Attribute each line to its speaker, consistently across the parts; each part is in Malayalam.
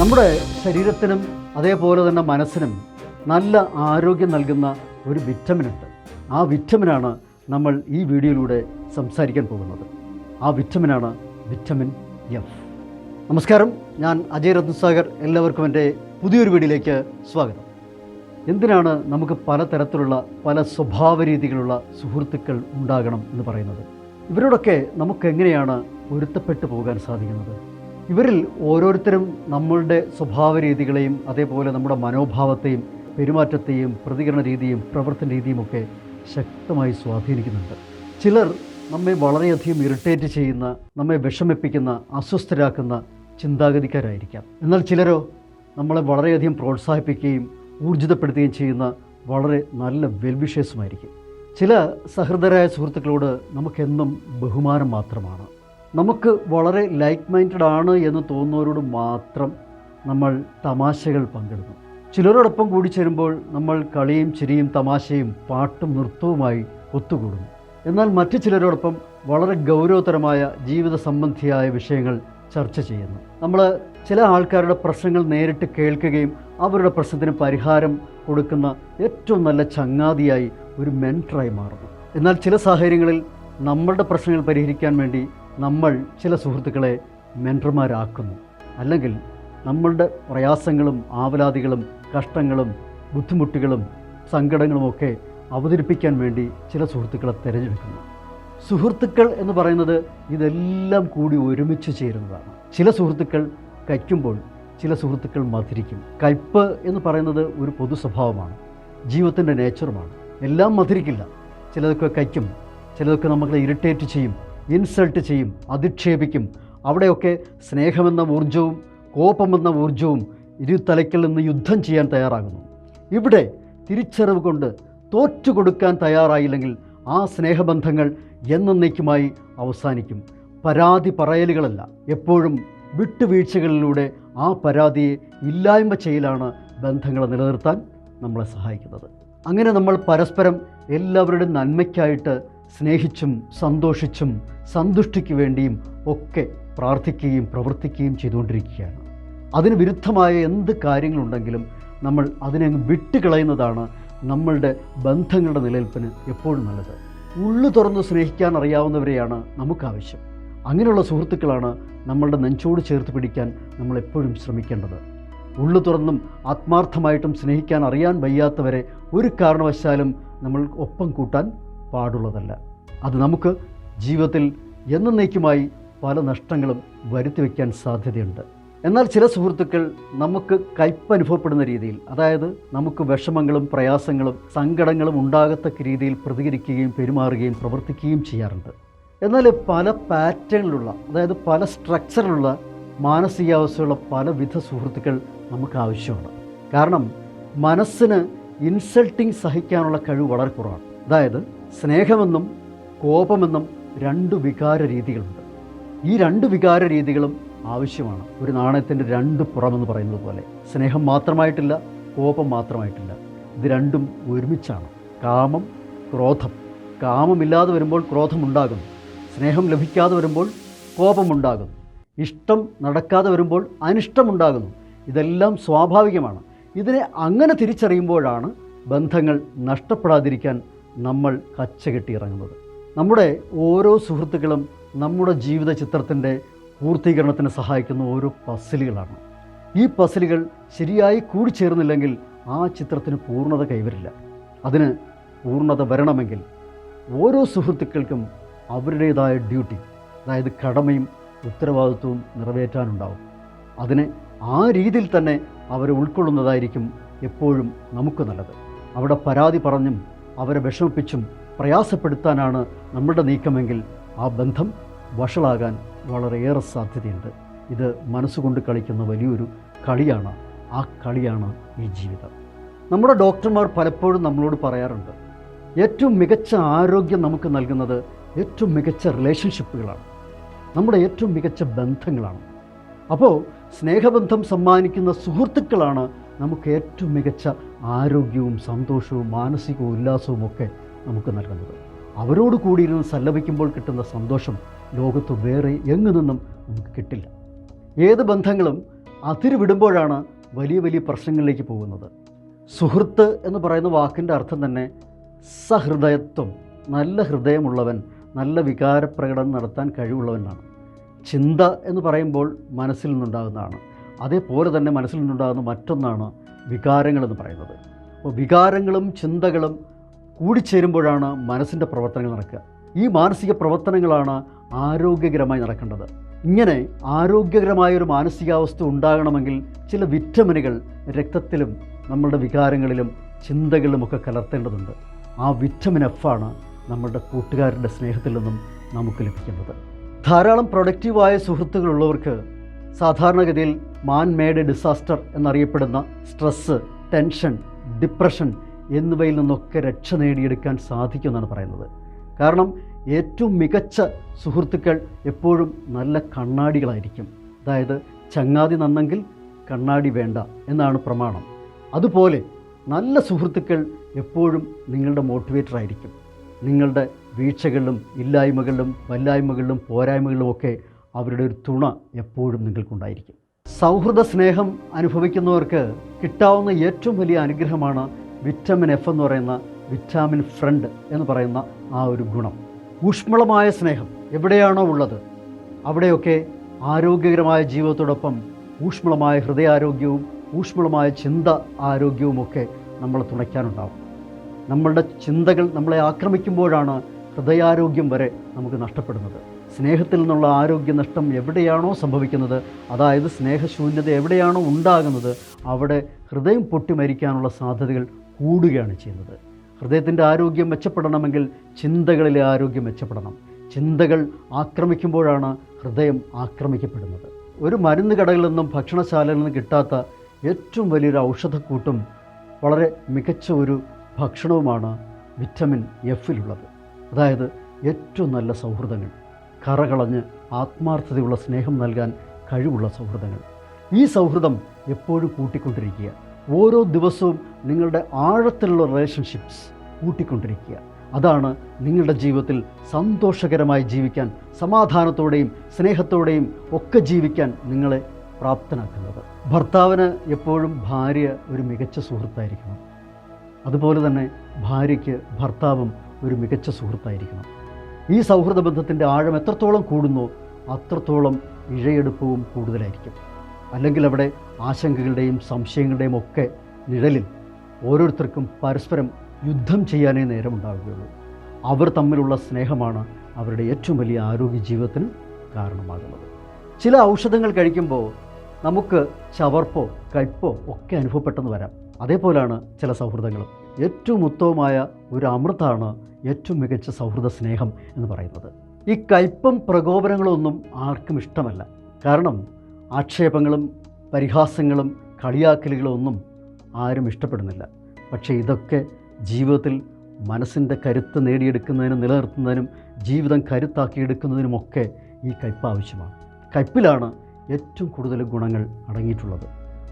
Speaker 1: നമ്മുടെ ശരീരത്തിനും അതേപോലെ തന്നെ മനസ്സിനും നല്ല ആരോഗ്യം നൽകുന്ന ഒരു വിറ്റമിനുണ്ട്. ആ വിറ്റമിനാണ് നമ്മൾ ഈ വീഡിയോയിലൂടെ സംസാരിക്കാൻ പോകുന്നത്. ആ വിറ്റമിനാണ് വിറ്റമിൻ എഫ്. നമസ്കാരം, ഞാൻ അജയ് എല്ലാവർക്കും എൻ്റെ പുതിയൊരു വീഡിയോയിലേക്ക് സ്വാഗതം. എന്തിനാണ് നമുക്ക് പലതരത്തിലുള്ള പല സ്വഭാവ രീതികളുള്ള സുഹൃത്തുക്കൾ ഉണ്ടാകണം എന്ന് പറയുന്നത്? ഇവരോടൊക്കെ നമുക്ക് എങ്ങനെയാണ് പൊരുത്തപ്പെട്ടു പോകാൻ സാധിക്കുന്നത്? ഇവരിൽ ഓരോരുത്തരും നമ്മളുടെ സ്വഭാവ രീതികളെയും അതേപോലെ നമ്മുടെ മനോഭാവത്തെയും പെരുമാറ്റത്തെയും പ്രതികരണ രീതിയും പ്രവർത്തന രീതിയും ഒക്കെ ശക്തമായി സ്വാധീനിക്കുന്നുണ്ട്. ചിലർ നമ്മെ വളരെയധികം ഇറിറ്റേറ്റ് ചെയ്യുന്ന, നമ്മെ വിഷമിപ്പിക്കുന്ന, അസ്വസ്ഥരാക്കുന്ന ചിന്താഗതിക്കാരായിരിക്കാം. എന്നാൽ ചിലരോ നമ്മളെ വളരെയധികം പ്രോത്സാഹിപ്പിക്കുകയും ഊർജിതപ്പെടുത്തുകയും ചെയ്യുന്ന വളരെ നല്ല വെൽവിഷേഴ്സുമായിരിക്കും. ചില സഹൃദയരായ സുഹൃത്തുക്കളോട് നമുക്കെന്നും ബഹുമാനം മാത്രമാണ്. നമുക്ക് വളരെ ലൈക്ക് മൈൻഡഡ് ആണ് എന്ന് തോന്നുന്നവരോട് മാത്രം നമ്മൾ തമാശകൾ പങ്കിടുന്നു. ചിലരോടൊപ്പം കൂടി ചേരുമ്പോൾ നമ്മൾ കളിയും ചിരിയും തമാശയും പാട്ടും നൃത്തവുമായി ഒത്തുകൂടുന്നു. എന്നാൽ മറ്റു ചിലരോടൊപ്പം വളരെ ഗൗരവതരമായ ജീവിത സംബന്ധിയായ വിഷയങ്ങൾ ചർച്ച ചെയ്യുന്നു. നമ്മൾ ചില ആൾക്കാരുടെ പ്രശ്നങ്ങൾ നേരിട്ട് കേൾക്കുകയും അവരുടെ പ്രശ്നത്തിന് പരിഹാരം കൊടുക്കുന്ന ഏറ്റവും നല്ല ചങ്ങാതിയായി ഒരു മെൻറ്ററായി മാറുന്നു. എന്നാൽ ചില സാഹചര്യങ്ങളിൽ നമ്മളുടെ പ്രശ്നങ്ങൾ പരിഹരിക്കാൻ വേണ്ടി നമ്മൾ ചില സുഹൃത്തുക്കളെ മെൻറ്റർമാരാക്കുന്നു. അല്ലെങ്കിൽ നമ്മളുടെ പ്രയാസങ്ങളും ആവലാതികളും കഷ്ടങ്ങളും ബുദ്ധിമുട്ടുകളും സങ്കടങ്ങളുമൊക്കെ അവതരിപ്പിക്കാൻ വേണ്ടി ചില സുഹൃത്തുക്കളെ തിരഞ്ഞെടുക്കുന്നു. സുഹൃത്തുക്കൾ എന്ന് പറയുന്നത് ഇതെല്ലാം കൂടി ഒരുമിച്ച് ചേരുന്നതാണ്. ചില സുഹൃത്തുക്കൾ കയ്ക്കുമ്പോൾ ചില സുഹൃത്തുക്കൾ മധുരിക്കും. കയ്പ് എന്ന് പറയുന്നത് ഒരു പൊതു സ്വഭാവമാണ്, ജീവിതത്തിൻ്റെ നേച്ചറുമാണ്. എല്ലാം മധുരിക്കില്ല. ചിലതൊക്കെ കയ്ക്കും, ചിലതൊക്കെ നമ്മളെ ഇറിറ്റേറ്റ് ചെയ്യും, ഇൻസൾട്ട് ചെയ്യും, അധിക്ഷേപിക്കും. അവിടെയൊക്കെ സ്നേഹമെന്ന ഊർജവും കോപമെന്ന ഊർജവും ഇരുതലയ്ക്കിൽ നിന്ന് യുദ്ധം ചെയ്യാൻ തയ്യാറാകുന്നു. ഇവിടെ തിരിച്ചറിവ് കൊണ്ട് തോറ്റുകൊടുക്കാൻ തയ്യാറായില്ലെങ്കിൽ ആ സ്നേഹബന്ധങ്ങൾ എന്നേക്കുമായി അവസാനിക്കും. പരാതി പറയലുകളല്ല, എപ്പോഴും വിട്ടുവീഴ്ചകളിലൂടെ ആ പരാതിയെ ഇല്ലായ്മ ചെയ്യലാണ് ബന്ധങ്ങളെ നിലനിർത്താൻ നമ്മളെ സഹായിക്കുന്നത്. അങ്ങനെ നമ്മൾ പരസ്പരം എല്ലാവരുടെയും നന്മയ്ക്കായിട്ട് സ്നേഹിച്ചും സന്തോഷിച്ചും സന്തുഷ്ടിക്ക് വേണ്ടിയും ഒക്കെ പ്രാർത്ഥിക്കുകയും പ്രവർത്തിക്കുകയും ചെയ്തുകൊണ്ടിരിക്കുകയാണ്. അതിന് വിരുദ്ധമായ എന്ത് കാര്യങ്ങളുണ്ടെങ്കിലും നമ്മൾ അതിനെ വിട്ടുകളയുന്നതാണ് നമ്മളുടെ ബന്ധങ്ങളുടെ നിലനിൽപ്പിന് എപ്പോഴും നല്ലത്. ഉള്ളു തുറന്ന് സ്നേഹിക്കാൻ അറിയാവുന്നവരെയാണ് നമുക്കാവശ്യം. അങ്ങനെയുള്ള സുഹൃത്തുക്കളാണ് നമ്മളുടെ നെഞ്ചോട് ചേർത്ത് പിടിക്കാൻ നമ്മളെപ്പോഴും ശ്രമിക്കേണ്ടത്. ഉള്ളു തുറന്നും ആത്മാർത്ഥമായിട്ടും സ്നേഹിക്കാൻ അറിയാൻ വയ്യാത്തവരെ ഒരു കാരണവശാലും നമ്മൾ ഒപ്പം കൂട്ടാൻ പാടുള്ളതല്ല. അത് നമുക്ക് ജീവിതത്തിൽ എന്നേക്കുമായി പല നഷ്ടങ്ങളും വരുത്തി വയ്ക്കാൻ സാധ്യതയുണ്ട്. എന്നാൽ ചില സുഹൃത്തുക്കൾ നമുക്ക് കയ്പ് അനുഭവപ്പെടുന്ന രീതിയിൽ, അതായത് നമുക്ക് വിഷമങ്ങളും പ്രയാസങ്ങളും സങ്കടങ്ങളും ഉണ്ടാകത്തക്ക രീതിയിൽ പ്രതികരിക്കുകയും പെരുമാറുകയും പ്രവർത്തിക്കുകയും ചെയ്യാറുണ്ട്. എന്നാൽ പല പാറ്റേണിലുള്ള, അതായത് പല സ്ട്രക്ചറിലുള്ള മാനസികാവസ്ഥയുള്ള പലവിധ സുഹൃത്തുക്കൾ നമുക്ക് ആവശ്യമാണ്. കാരണം മനസ്സിന് ഇൻസൾട്ടിങ് സഹിക്കാനുള്ള കഴിവ് വളരെ കുറവാണ്. അതായത് സ്നേഹമെന്നും കോപമെന്നും രണ്ട് വികാര രീതികളുണ്ട്. ഈ രണ്ട് വികാര രീതികളും ആവശ്യമാണ്. ഒരു നാണയത്തിൻ്റെ രണ്ട് പുറമെന്ന് പറയുന്നത് പോലെ സ്നേഹം മാത്രമായിട്ടില്ല, കോപം മാത്രമായിട്ടില്ല. ഇത് രണ്ടും ഒരുമിച്ചാണ്. കാമം, ക്രോധം. കാമമില്ലാതെ വരുമ്പോൾ ക്രോധമുണ്ടാകുന്നു. സ്നേഹം ലഭിക്കാതെ വരുമ്പോൾ കോപമുണ്ടാകുന്നു. ഇഷ്ടം നടക്കാതെ വരുമ്പോൾ അനിഷ്ടമുണ്ടാകുന്നു. ഇതെല്ലാം സ്വാഭാവികമാണ്. ഇതിനെ അങ്ങനെ തിരിച്ചറിയുമ്പോഴാണ് ബന്ധങ്ങൾ നഷ്ടപ്പെടാതിരിക്കാൻ നമ്മൾ കച്ചകെട്ടിയിറങ്ങുന്നത്. നമ്മുടെ ഓരോ സുഹൃത്തുക്കളും നമ്മുടെ ജീവിത ചിത്രത്തിൻ്റെ പൂർത്തീകരണത്തിന് സഹായിക്കുന്ന ഓരോ പസിലുകളാണ്. ഈ പസിലുകൾ ശരിയായി കൂടിച്ചേർന്നില്ലെങ്കിൽ ആ ചിത്രത്തിന് പൂർണ്ണത കൈവരില്ല. അതിന് പൂർണ്ണത വരണമെങ്കിൽ ഓരോ സുഹൃത്തുക്കൾക്കും അവരുടേതായ ഡ്യൂട്ടി, അതായത് കടമയും ഉത്തരവാദിത്വവും നിറവേറ്റാനുണ്ടാവും. അതിനെ ആ രീതിയിൽ തന്നെ അവരെ ഉൾക്കൊള്ളുന്നതായിരിക്കും എപ്പോഴും നമുക്ക് നല്ലത്. അവിടെ പരാതി പറഞ്ഞും അവരെ വിഷമിപ്പിച്ചും പ്രയാസപ്പെടുത്താനാണ് നമ്മുടെ നീക്കമെങ്കിൽ ആ ബന്ധം വഷളാകാൻ വളരെയേറെ സാധ്യതയുണ്ട്. ഇത് മനസ്സുകൊണ്ട് കളിക്കുന്ന വലിയൊരു കളിയാണ്. ആ കളിയാണ് ഈ ജീവിതം. നമ്മുടെ ഡോക്ടർമാർ പലപ്പോഴും നമ്മളോട് പറയാറുണ്ട്, ഏറ്റവും മികച്ച ആരോഗ്യം നമുക്ക് നൽകുന്നത് ഏറ്റവും മികച്ച റിലേഷൻഷിപ്പുകളാണ്, നമ്മുടെ ഏറ്റവും മികച്ച ബന്ധങ്ങളാണ്. അപ്പോൾ സ്നേഹബന്ധം സമ്മാനിക്കുന്ന സുഹൃത്തുക്കളാണ് നമുക്ക് ഏറ്റവും മികച്ച ആരോഗ്യവും സന്തോഷവും മാനസിക ഉല്ലാസവും ഒക്കെ നമുക്ക് നൽകുന്നത്. അവരോട് കൂടിയിരുന്ന് സല്ലപിക്കുമ്പോൾ കിട്ടുന്ന സന്തോഷം ലോകത്ത് വേറെ എങ്ങു നിന്നും നമുക്ക് കിട്ടില്ല. ഏത് ബന്ധങ്ങളും അതിര് വിടുമ്പോഴാണ് വലിയ വലിയ പ്രശ്നങ്ങളിലേക്ക് പോകുന്നത്. സുഹൃത്ത് എന്ന് പറയുന്ന വാക്കിൻ്റെ അർത്ഥം തന്നെ സഹൃദയത്വം, നല്ല ഹൃദയമുള്ളവൻ, നല്ല വികാരപ്രകടനം നടത്താൻ കഴിവുള്ളവനാണ്. ചിന്ത എന്ന് പറയുമ്പോൾ മനസ്സിൽ നിന്നുണ്ടാകുന്നതാണ്. അതേപോലെ തന്നെ മനസ്സിൽ നിന്നുണ്ടാകുന്ന മറ്റൊന്നാണ് വികാരങ്ങളെന്ന് പറയുന്നത്. അപ്പോൾ വികാരങ്ങളും ചിന്തകളും കൂടിച്ചേരുമ്പോഴാണ് മനസ്സിൻ്റെ പ്രവർത്തനങ്ങൾ നടക്കുക. ഈ മാനസിക പ്രവർത്തനങ്ങളാണ് ആരോഗ്യകരമായി നടക്കേണ്ടത്. ഇങ്ങനെ ആരോഗ്യകരമായൊരു മാനസികാവസ്ഥ ഉണ്ടാകണമെങ്കിൽ ചില വിറ്റമിനുകൾ രക്തത്തിലും നമ്മളുടെ വികാരങ്ങളിലും ചിന്തകളിലുമൊക്കെ കലർത്തേണ്ടതുണ്ട്. ആ വിറ്റമിൻ എഫാണ് നമ്മളുടെ കൂട്ടുകാരുടെ സ്നേഹത്തിൽ നിന്നും നമുക്ക് ലഭിക്കുന്നത്. ധാരാളം പ്രൊഡക്റ്റീവായ സുഹൃത്തുക്കളുള്ളവർക്ക് സാധാരണഗതിയിൽ മാൻ മെയ്ഡ് ഡിസാസ്റ്റർ എന്നറിയപ്പെടുന്ന സ്ട്രെസ്സ്, ടെൻഷൻ, ഡിപ്രഷൻ എന്നിവയിൽ നിന്നൊക്കെ രക്ഷ നേടിയെടുക്കാൻ സാധിക്കുമെന്നാണ് പറയുന്നത്. കാരണം ഏറ്റവും മികച്ച സുഹൃത്തുക്കൾ എപ്പോഴും നല്ല കണ്ണാടികളായിരിക്കും. അതായത് ചങ്ങാതി നന്നെങ്കിൽ കണ്ണാടി വേണ്ട എന്നാണ് പ്രമാണം. അതുപോലെ നല്ല സുഹൃത്തുക്കൾ എപ്പോഴും നിങ്ങളുടെ മോട്ടിവേറ്റർ ആയിരിക്കും. നിങ്ങളുടെ വീഴ്ചകളിലും ഇല്ലായ്മകളിലും വല്ലായ്മകളിലും പോരായ്മകളിലും ഒക്കെ അവരുടെ ഒരു തുണ എപ്പോഴും നിങ്ങൾക്കുണ്ടായിരിക്കും. സൗഹൃദ സ്നേഹം അനുഭവിക്കുന്നവർക്ക് കിട്ടാവുന്ന ഏറ്റവും വലിയ അനുഗ്രഹമാണ് വിറ്റമിൻ എഫ് എന്ന് പറയുന്ന വിറ്റാമിൻ ഫ്രണ്ട് എന്ന് പറയുന്ന ആ ഒരു ഗുണം. ഊഷ്മളമായ സ്നേഹം എവിടെയാണോ ഉള്ളത് അവിടെയൊക്കെ ആരോഗ്യകരമായ ജീവിതത്തോടൊപ്പം ഊഷ്മളമായ ഹൃദയാരോഗ്യവും ഊഷ്മളമായ ചിന്ത ആരോഗ്യവുമൊക്കെ നമ്മളെ തുണയ്ക്കാനുണ്ടാവും. നമ്മളുടെ ചിന്തകൾ നമ്മളെ ആക്രമിക്കുമ്പോഴാണ് ഹൃദയാരോഗ്യം വരെ നമുക്ക് നഷ്ടപ്പെടുന്നത്. സ്നേഹത്തിൽ നിന്നുള്ള ആരോഗ്യനഷ്ടം എവിടെയാണോ സംഭവിക്കുന്നത്, അതായത് സ്നേഹശൂന്യത എവിടെയാണോ ഉണ്ടാകുന്നത്, അവിടെ ഹൃദയം പൊട്ടി മരിക്കാനുള്ള സാധ്യതകൾ കൂടുകയാണ് ചെയ്യുന്നത്. ഹൃദയത്തിൻ്റെ ആരോഗ്യം മെച്ചപ്പെടണമെങ്കിൽ ചിന്തകളിലെ ആരോഗ്യം മെച്ചപ്പെടണം. ചിന്തകൾ ആക്രമിക്കുമ്പോഴാണ് ഹൃദയം ആക്രമിക്കപ്പെടുന്നത്. ഒരു മരുന്ന് കടയിൽ നിന്നും ഭക്ഷണശാലയിൽ നിന്നും കിട്ടാത്ത ഏറ്റവും വലിയൊരു ഔഷധക്കൂട്ടും വളരെ മികച്ച ഒരു ഭക്ഷണവുമാണ് വിറ്റമിൻ എഫിലുള്ളത്. അതായത് ഏറ്റവും നല്ല സൗഹൃദങ്ങൾ, കറകളഞ്ഞ് ആത്മാർത്ഥതയുള്ള സ്നേഹം നൽകാൻ കഴിവുള്ള സൗഹൃദങ്ങൾ. ഈ സൗഹൃദം എപ്പോഴും കൂട്ടിക്കൊണ്ടിരിക്കുക. ഓരോ ദിവസവും നിങ്ങളുടെ ആഴത്തിലുള്ള റിലേഷൻഷിപ്സ് കൂട്ടിക്കൊണ്ടിരിക്കുക. അതാണ് നിങ്ങളുടെ ജീവിതത്തിൽ സന്തോഷകരമായി ജീവിക്കാൻ, സമാധാനത്തോടെയും സ്നേഹത്തോടെയും ഒക്കെ ജീവിക്കാൻ നിങ്ങളെ പ്രാപ്തനാക്കുന്നത്. ഭർത്താവിന് എപ്പോഴും ഭാര്യ ഒരു മികച്ച സുഹൃത്തായിരിക്കണം. അതുപോലെ തന്നെ ഭാര്യയ്ക്ക് ഭർത്താവും ഒരു മികച്ച സുഹൃത്തായിരിക്കണം. ഈ സൗഹൃദ ബന്ധത്തിൻ്റെ ആഴം എത്രത്തോളം കൂടുന്നോ അത്രത്തോളം ഇഴയെടുപ്പവും കൂടുതലായിരിക്കും. അല്ലെങ്കിൽ അവിടെ ആശങ്കകളുടെയും സംശയങ്ങളുടെയും ഒക്കെ നിഴലിൽ ഓരോരുത്തർക്കും പരസ്പരം യുദ്ധം ചെയ്യാനേ നേരമുണ്ടാവുകയുള്ളൂ. അവർ തമ്മിലുള്ള സ്നേഹമാണ് അവരുടെ ഏറ്റവും വലിയ ആരോഗ്യ ജീവിതത്തിന് കാരണമാകുന്നത്. ചില ഔഷധങ്ങൾ കഴിക്കുമ്പോൾ നമുക്ക് ചവർപ്പോ കയ്പോ ഒക്കെ അനുഭവപ്പെട്ടെന്ന് വരാം. അതേപോലെയാണ് ചില സൗഹൃദങ്ങളും. ഏറ്റവും ഉത്തമമായ ഒരു അമൃതാണ് ഏറ്റവും മികച്ച സൗഹൃദ സ്നേഹം എന്ന് പറയുന്നത്. ഈ കയ്പും പ്രകോപനങ്ങളും ഒന്നും ആർക്കും ഇഷ്ടമല്ല. കാരണം ആക്ഷേപങ്ങളും പരിഹാസങ്ങളും കളിയാക്കലുകളും ഒന്നും ആരും ഇഷ്ടപ്പെടുന്നില്ല. പക്ഷേ ഇതൊക്കെ ജീവിതത്തിൽ മനസ്സിൻ്റെ കരുത്ത് നേടിയെടുക്കുന്നതിനും നിലനിർത്തുന്നതിനും ജീവിതം കരുത്താക്കിയെടുക്കുന്നതിനുമൊക്കെ ഈ കയ്പ് ആവശ്യമാണ്. കയ്പിലാണ് ഏറ്റവും കൂടുതൽ ഗുണങ്ങൾ അടങ്ങിയിട്ടുള്ളത്.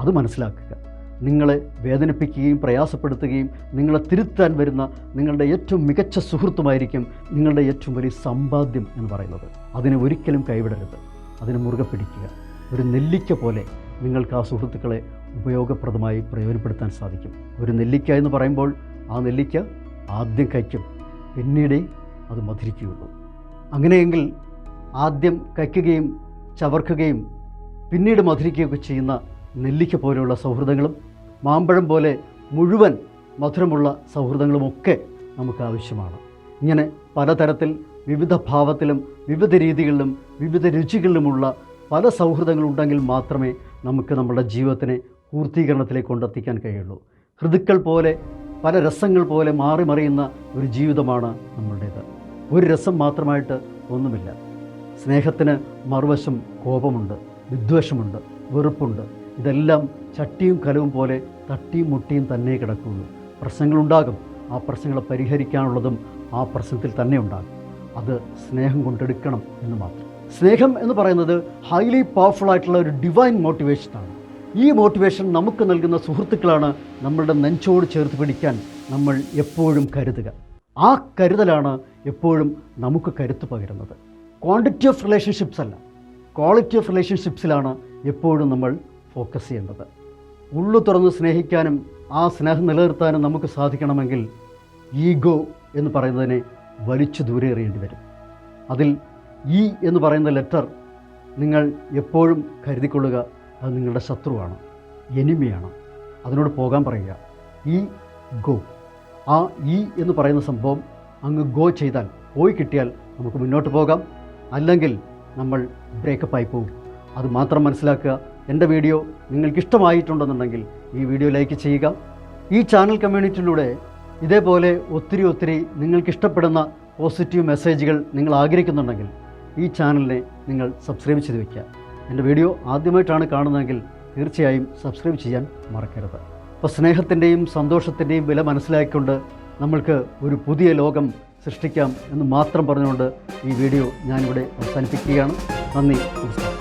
Speaker 1: അത് മനസ്സിലാക്കുക. നിങ്ങളെ വേദനിപ്പിക്കുകയും പ്രയാസപ്പെടുത്തുകയും നിങ്ങളെ തിരുത്താൻ വരുന്ന നിങ്ങളുടെ ഏറ്റവും മികച്ച സുഹൃത്തുമായിരിക്കും നിങ്ങളുടെ ഏറ്റവും വലിയ സമ്പാദ്യം എന്ന് പറയുന്നത്. അതിനെ ഒരിക്കലും കൈവിടരുത്. അതിനെ മുറുകെ പിടിക്കുക. ഒരു നെല്ലിക്ക പോലെ നിങ്ങൾക്ക് ആ സുഹൃത്തുക്കളെ ഉപയോഗപ്രദമായി പ്രയോജനപ്പെടുത്താൻ സാധിക്കും. ഒരു നെല്ലിക്ക എന്ന് പറയുമ്പോൾ ആ നെല്ലിക്ക ആദ്യം കഴിക്കും, പിന്നീടേ അത് മധുരിക്കുകയുള്ളൂ. അങ്ങനെയെങ്കിൽ ആദ്യം കഴിക്കുകയും ചവർക്കുകയും പിന്നീട് മധുരിക്കുകയൊക്കെ ചെയ്യുന്ന നെല്ലിക്ക പോലെയുള്ള സൗഹൃദങ്ങളും മാമ്പഴം പോലെ മുഴുവൻ മധുരമുള്ള സൗഹൃദങ്ങളുമൊക്കെ നമുക്ക് ആവശ്യമാണ്. ഇങ്ങനെ പലതരത്തിൽ വിവിധ ഭാവത്തിലും വിവിധ രീതികളിലും വിവിധ രുചികളിലുമുള്ള പല സൗഹൃദങ്ങളുണ്ടെങ്കിൽ മാത്രമേ നമുക്ക് നമ്മുടെ ജീവിതത്തിനെ പൂർത്തീകരണത്തിലേക്ക് കൊണ്ടെത്തിക്കാൻ കഴിയുള്ളൂ. ഋതുക്കൾ പോലെ പല രസങ്ങൾ പോലെ മാറി മറിയുന്ന ഒരു ജീവിതമാണ് നമ്മളുടേത്. ഒരു രസം മാത്രമായിട്ട് ഒന്നുമില്ല. സ്നേഹത്തിന് മറുവശം കോപമുണ്ട്, വിദ്വേഷമുണ്ട്, വെറുപ്പുണ്ട്. ഇതെല്ലാം ചട്ടിയും കലവും പോലെ തട്ടിയും മുട്ടിയും തന്നെ കിടക്കുകയുള്ളൂ. പ്രശ്നങ്ങളുണ്ടാകും. ആ പ്രശ്നങ്ങളെ പരിഹരിക്കാനുള്ളതും ആ പ്രശ്നത്തിൽ തന്നെ ഉണ്ടാകും. അത് സ്നേഹം കൊണ്ടെടുക്കണം എന്ന് മാത്രം. സ്നേഹം എന്ന് പറയുന്നത് ഹൈലി പവർഫുൾ ആയിട്ടുള്ള ഒരു ഡിവൈൻ മോട്ടിവേഷനാണ്. ഈ മോട്ടിവേഷൻ നമുക്ക് നൽകുന്ന സുഹൃത്തുക്കളാണ് നമ്മളുടെ നെഞ്ചോട് ചേർത്ത് പിടിക്കാൻ നമ്മൾ എപ്പോഴും കരുതുക. ആ കരുതലാണ് എപ്പോഴും നമുക്ക് കരുത്ത് പകരുന്നത്. ക്വാണ്ടിറ്റി ഓഫ് റിലേഷൻഷിപ്സ് അല്ല, ക്വാളിറ്റി ഓഫ് റിലേഷൻഷിപ്സിലാണ് എപ്പോഴും നമ്മൾ ഫോക്കസ് ചെയ്യേണ്ടത്. ഉള്ളു തുറന്ന് സ്നേഹിക്കാനും ആ സ്നേഹം നിലനിർത്താനും നമുക്ക് സാധിക്കണമെങ്കിൽ ഈഗോ എന്ന് പറയുന്നതിനെ വലിച്ചു ദൂരെ എറിയേണ്ടി വരും. അതിൽ ഈ എന്ന് പറയുന്ന ലെറ്റർ നിങ്ങൾ എപ്പോഴും കരുതിക്കൊള്ളുക, അത് നിങ്ങളുടെ ശത്രുവാണ്, എനിമിയാണ്. അതിനോട് പോകാൻ പറയുക. ഈ ഗോ, ആ ഈ എന്ന് പറയുന്ന സംഭവം അങ്ങ് ഗോ ചെയ്താൽ, പോയി കിട്ടിയാൽ നമുക്ക് മുന്നോട്ട് പോകാം. അല്ലെങ്കിൽ നമ്മൾ ബ്രേക്കപ്പായി പോകും. അത് മാത്രം മനസ്സിലാക്കുക. എൻ്റെ വീഡിയോ നിങ്ങൾക്കിഷ്ടമായിട്ടുണ്ടെന്നുണ്ടെങ്കിൽ ഈ വീഡിയോ ലൈക്ക് ചെയ്യുക. ഈ ചാനൽ കമ്മ്യൂണിറ്റിയിലൂടെ ഇതേപോലെ ഒത്തിരി നിങ്ങൾക്കിഷ്ടപ്പെടുന്ന പോസിറ്റീവ് മെസ്സേജുകൾ നിങ്ങൾ ആഗ്രഹിക്കുന്നുണ്ടെങ്കിൽ ഈ ചാനലിനെ നിങ്ങൾ സബ്സ്ക്രൈബ് ചെയ്ത് വയ്ക്കുക. എൻ്റെ വീഡിയോ ആദ്യമായിട്ടാണ് കാണുന്നതെങ്കിൽ തീർച്ചയായും സബ്സ്ക്രൈബ് ചെയ്യാൻ മറക്കരുത്. അപ്പോൾ സ്നേഹത്തിൻ്റെയും സന്തോഷത്തിൻ്റെയും വില മനസ്സിലാക്കിക്കൊണ്ട് നമ്മൾക്ക് ഒരു പുതിയ ലോകം സൃഷ്ടിക്കാം എന്ന് മാത്രം പറഞ്ഞുകൊണ്ട് ഈ വീഡിയോ ഞാനിവിടെ അവസാനിപ്പിക്കുകയാണ്. നന്ദി, നമസ്കാരം.